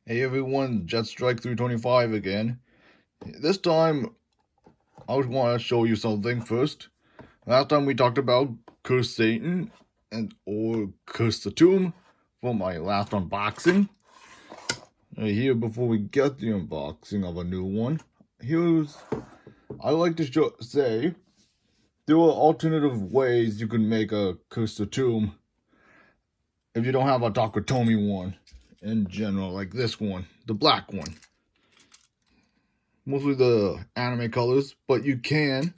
Hey everyone, Jetstrike 325 again. This time, I want to show you something first. Last time we talked about Curse Satan or Curse the Tomb for my last unboxing. Here, before we get the unboxing of a new one, I like to say there are alternative ways you can make a Curse the Tomb if you don't have a Takatomi one in general, like this one, the black one. Mostly the anime colors, but you can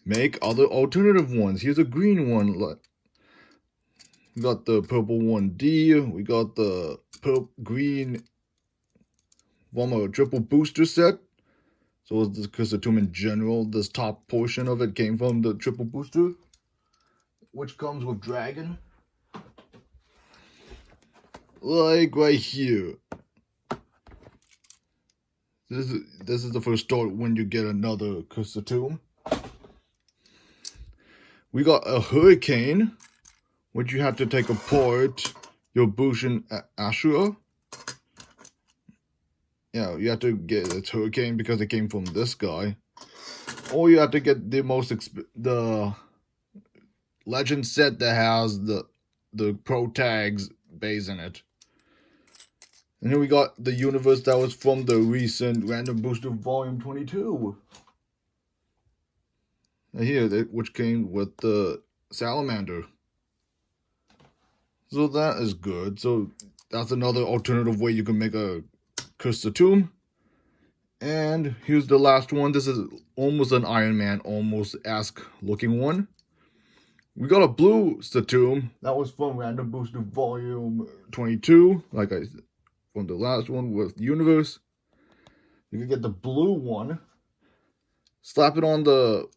make other alternative ones. Here's a green one. We got the purple 1D. We got the green from a triple booster set. So it's because the tomb in general, this top portion of it came from the triple booster, which comes with dragon. Like right here. This is the first start when you get another Curse the Tomb. We got a hurricane, which you have to take apart your Bushin Ashura. Yeah, you have to get its hurricane because it came from this guy. Or you have to get the legend set that has the pro tags base in it. And here we got the universe that was from the recent Random Booster Volume 22. Here, which came with the Salamander. So that is good. So that's another alternative way you can make a Curse the Tomb. And here's the last one. This is almost an Iron Man, almost-esque looking one. We got a blue Tomb. That was from Random Booster Volume 22. Like I said, from the last one with Universe. You can get the blue one. Slap it on the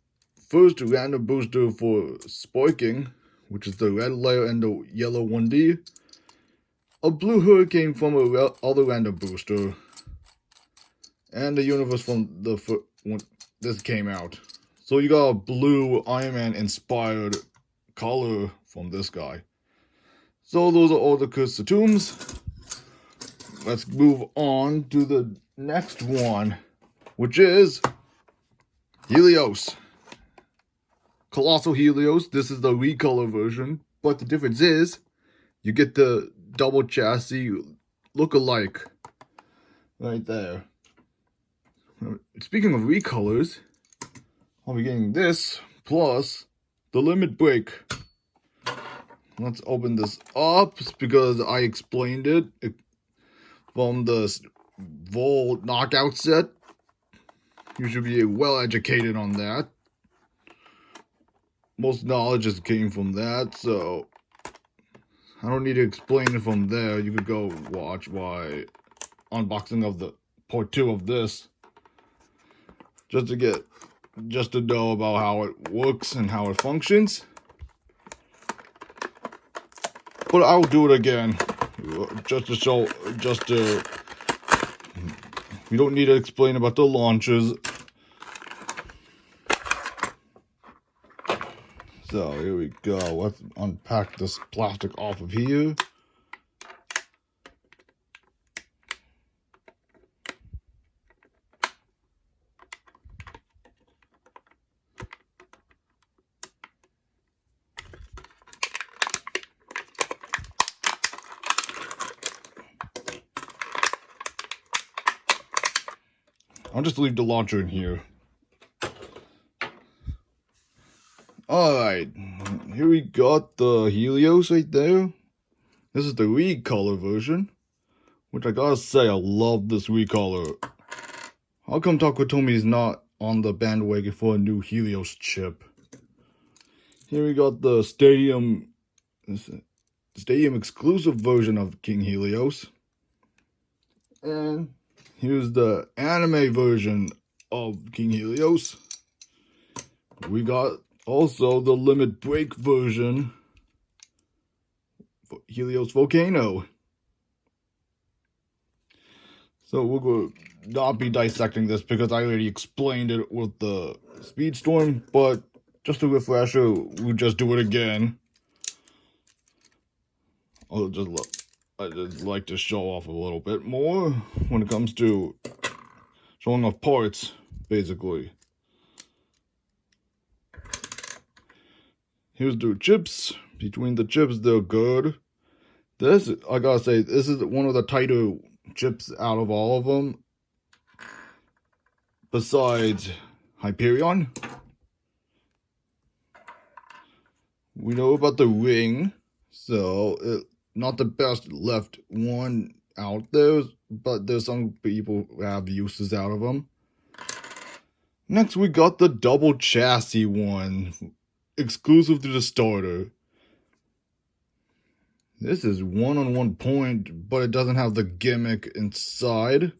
first Random Booster for Sparking, which is the red layer and the yellow 1D. A blue Hurricane from other Random Booster. And the universe from when this came out. So you got a blue Iron Man inspired color from this guy. So those are all the Curse the Tombs. Let's move on to the next one, which is Helios. Kolossal Helios. This is the recolor version, but the difference is you get the double chassis look-alike right there. Speaking of recolors, I'll be getting this plus the limit break. Let's open this up because I explained it from the Vol knockout set. You should be well educated on that. Most knowledge just came from that, so I don't need to explain it from there. You could go watch my unboxing of the part 2 of this. Just to know about how it works and how it functions. But I'll do it again. We don't need to explain about the launchers. So here we go. Let's unpack this plastic off of here. I'll just leave the launcher in here. Alright, here we got the Helios right there. This is the recolor version, which I gotta say, I love this recolor. How come Takatomi is not on the bandwagon for a new Helios chip? Here we got the Stadium exclusive version of King Helios. And here's the anime version of King Helios. We got also the limit break version for Helios Volcano. So we're going to not be dissecting this because I already explained it with the Speedstorm, but just a refresher, we'll just do it again. I just like to show off a little bit more when it comes to showing off parts, basically. Here's the chips. Between the chips, they're good. This, I gotta say, this is one of the tighter chips out of all of them. Besides Hyperion. We know about the ring, so not the best left one out there, but there's some people who have uses out of them. Next, we got the double chassis one, exclusive to the starter. This is one-on-one point, but it doesn't have the gimmick inside.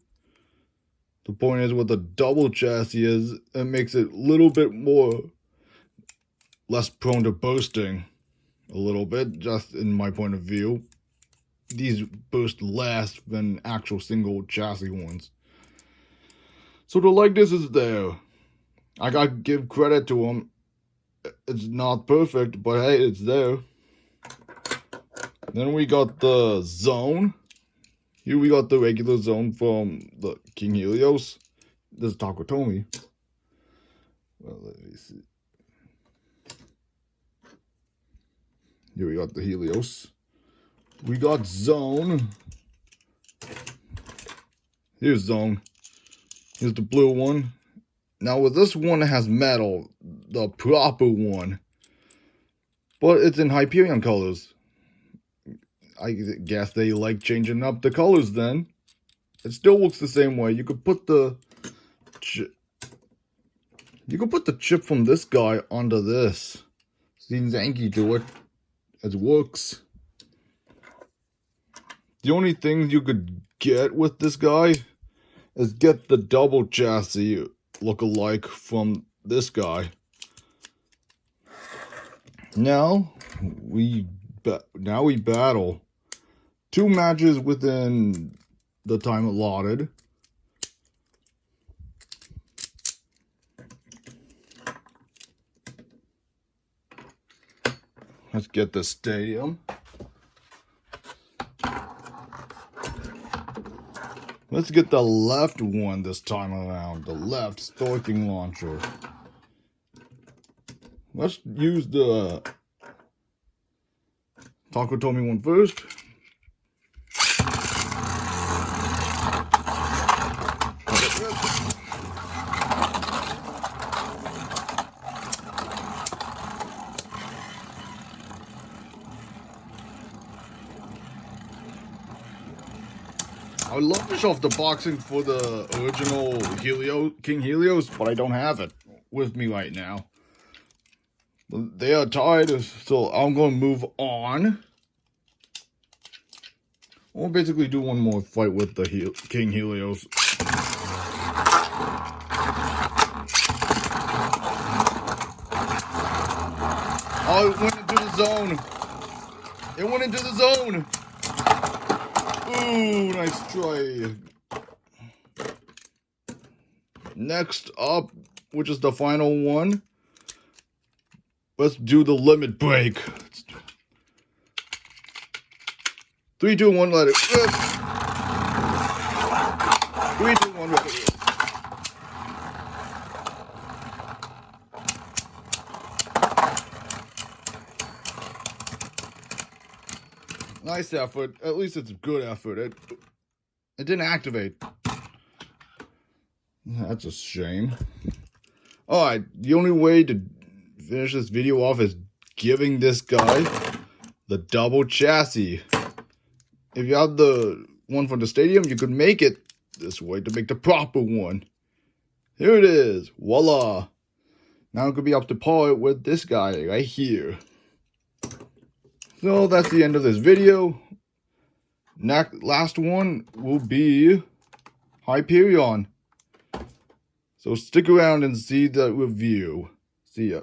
The point is, what the double chassis is, it makes it a little bit less prone to bursting. A little bit, just in my point of view. These burst less than actual single chassis ones. So the likeness is there. I gotta give credit to them. It's not perfect, but hey, it's there. Then we got the zone. Here we got the regular zone from the King Helios. This is Takotomi. Well, let me see. Here we got the Helios. We got zone. Here's zone. Here's the blue one. Now with this one, it has metal, the proper one. But it's in Hyperion colors. I guess they like changing up the colors then. It still looks the same way. You could put the chip from this guy onto this. Seems Yankee to it. It works. The only thing you could get with this guy is get the double chassis look-alike from this guy. Now we battle 2 matches within the time allotted. Let's get the stadium. Let's get the left one this time around. The left Storking launcher. Let's use the Takotomi one first. I would love to show off the boxing for the original King Helios, but I don't have it with me right now. They are tied, so I'm going to move on. I'll basically do one more fight with the King Helios. Oh, it went into the zone. It went into the zone. Ooh, nice try. Next up, which is the final one, let's do the limit break. 3, 2, 1, let it rip. 3, 2, 1, let it rip. Nice effort. At least it's a good effort. It didn't activate. That's a shame. Alright, the only way to finish this video off is giving this guy the double chassis. If you have the one from the stadium, you could make it this way to make the proper one. Here it is. Voila. Now it could be up to par with this guy right here. So that's the end of this video. Last one will be Hyperion. So stick around and see the review. See ya.